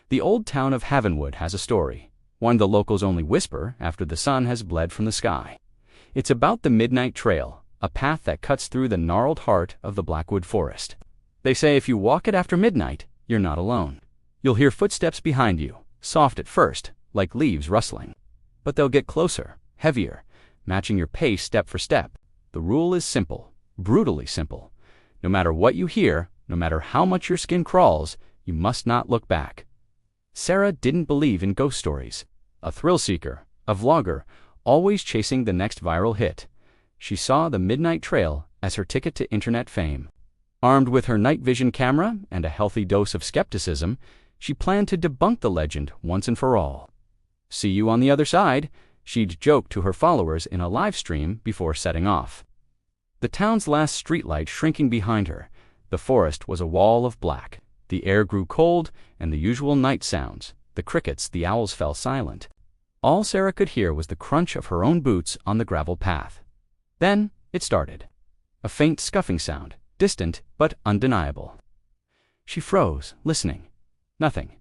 The old town of Havenwood has a story, one the locals only whisper after the sun has bled from the sky. It's about the Midnight Trail, a path that cuts through the gnarled heart of the Blackwood Forest. They say if you walk it after midnight, you're not alone. You'll hear footsteps behind you, soft at first, like leaves rustling. But they'll get closer, heavier, matching your pace step for step. The rule is simple, brutally simple. No matter what you hear, no matter how much your skin crawls, you must not look back. Sarah didn't believe in ghost stories. A thrill seeker, a vlogger, always chasing the next viral hit. She saw the Midnight Trail as her ticket to internet fame. Armed with her night vision camera and a healthy dose of skepticism, she planned to debunk the legend once and for all. "See you on the other side," she'd joke to her followers in a live stream before setting off. The town's last streetlight shrinking behind her, the forest was a wall of black. The air grew cold, and the usual night sounds, the crickets, the owls, fell silent. All Sarah could hear was the crunch of her own boots on the gravel path. Then it started. A faint scuffing sound, distant but undeniable. She froze, listening. Nothing.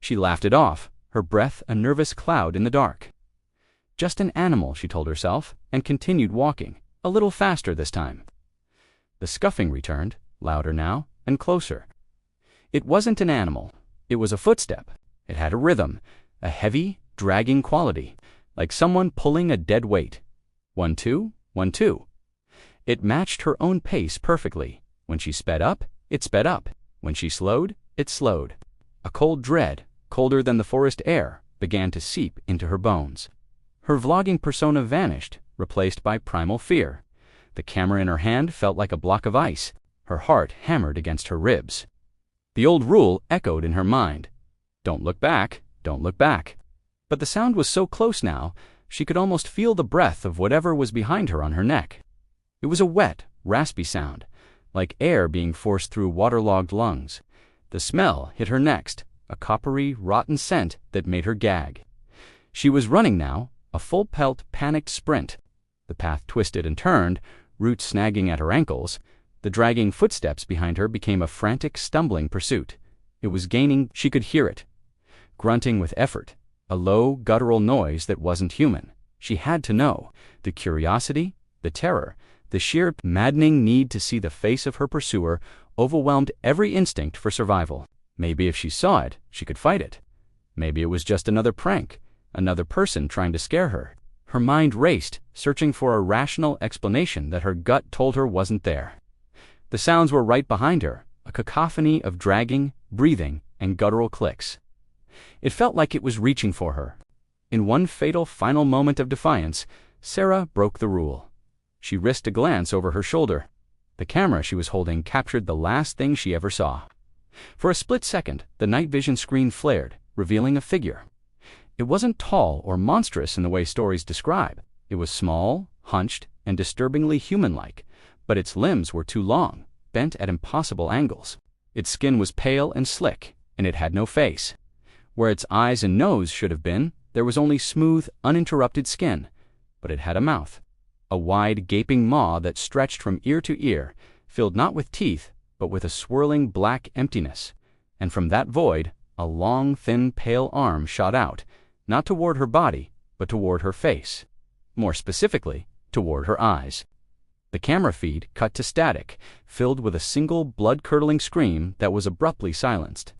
She laughed it off, her breath a nervous cloud in the dark. Just an animal, she told herself, and continued walking, a little faster this time. The scuffing returned, louder now, and closer. It wasn't an animal. It was a footstep. It had a rhythm, a heavy, dragging quality, like someone pulling a dead weight. 1, 2, 1, 2. It matched her own pace perfectly. When she sped up, it sped up. When she slowed, it slowed. A cold dread, colder than the forest air, began to seep into her bones. Her vlogging persona vanished, replaced by primal fear. The camera in her hand felt like a block of ice. Her heart hammered against her ribs. The old rule echoed in her mind. Don't look back, don't look back. But the sound was so close now, she could almost feel the breath of whatever was behind her on her neck. It was a wet, raspy sound, like air being forced through waterlogged lungs. The smell hit her next, a coppery, rotten scent that made her gag. She was running now, a full-pelt, panicked sprint. The path twisted and turned, roots snagging at her ankles. The dragging footsteps behind her became a frantic, stumbling pursuit. It was gaining, she could hear it. Grunting with effort, a low, guttural noise that wasn't human. She had to know. The curiosity, the terror, the sheer, maddening need to see the face of her pursuer overwhelmed every instinct for survival. Maybe if she saw it, she could fight it. Maybe it was just another prank, another person trying to scare her. Her mind raced, searching for a rational explanation that her gut told her wasn't there. The sounds were right behind her, a cacophony of dragging, breathing, and guttural clicks. It felt like it was reaching for her. In one fatal final moment of defiance, Sarah broke the rule. She risked a glance over her shoulder. The camera she was holding captured the last thing she ever saw. For a split second, the night vision screen flared, revealing a figure. It wasn't tall or monstrous in the way stories describe. It was small, hunched, and disturbingly human-like, but its limbs were too long, bent at impossible angles. Its skin was pale and slick, and it had no face. Where its eyes and nose should have been, there was only smooth, uninterrupted skin, but it had a mouth. A wide, gaping maw that stretched from ear to ear, filled not with teeth, but with a swirling black emptiness. And from that void, a long, thin, pale arm shot out, not toward her body, but toward her face. More specifically, toward her eyes. The camera feed cut to static, filled with a single blood-curdling scream that was abruptly silenced.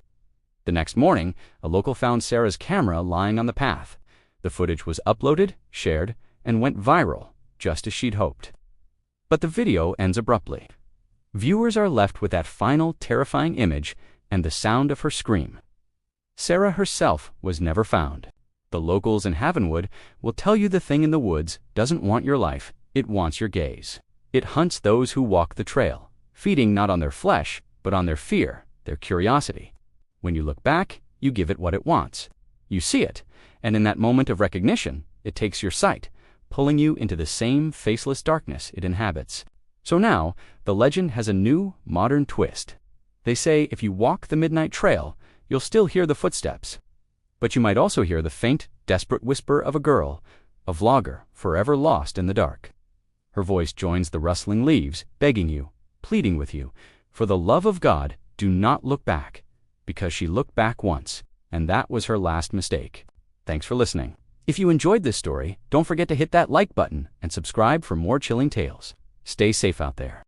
The next morning, a local found Sarah's camera lying on the path. The footage was uploaded, shared, and went viral, just as she'd hoped. But the video ends abruptly. Viewers are left with that final terrifying image and the sound of her scream. Sarah herself was never found. The locals in Havenwood will tell you the thing in the woods doesn't want your life, it wants your gaze. It hunts those who walk the trail, feeding not on their flesh, but on their fear, their curiosity. When you look back, you give it what it wants. You see it, and in that moment of recognition, it takes your sight, pulling you into the same faceless darkness it inhabits. So now, the legend has a new, modern twist. They say if you walk the Midnight Trail, you'll still hear the footsteps. But you might also hear the faint, desperate whisper of a girl, a vlogger forever lost in the dark. Her voice joins the rustling leaves, begging you, pleading with you, for the love of God, do not look back, because she looked back once, and that was her last mistake. Thanks for listening. If you enjoyed this story, don't forget to hit that like button and subscribe for more chilling tales. Stay safe out there.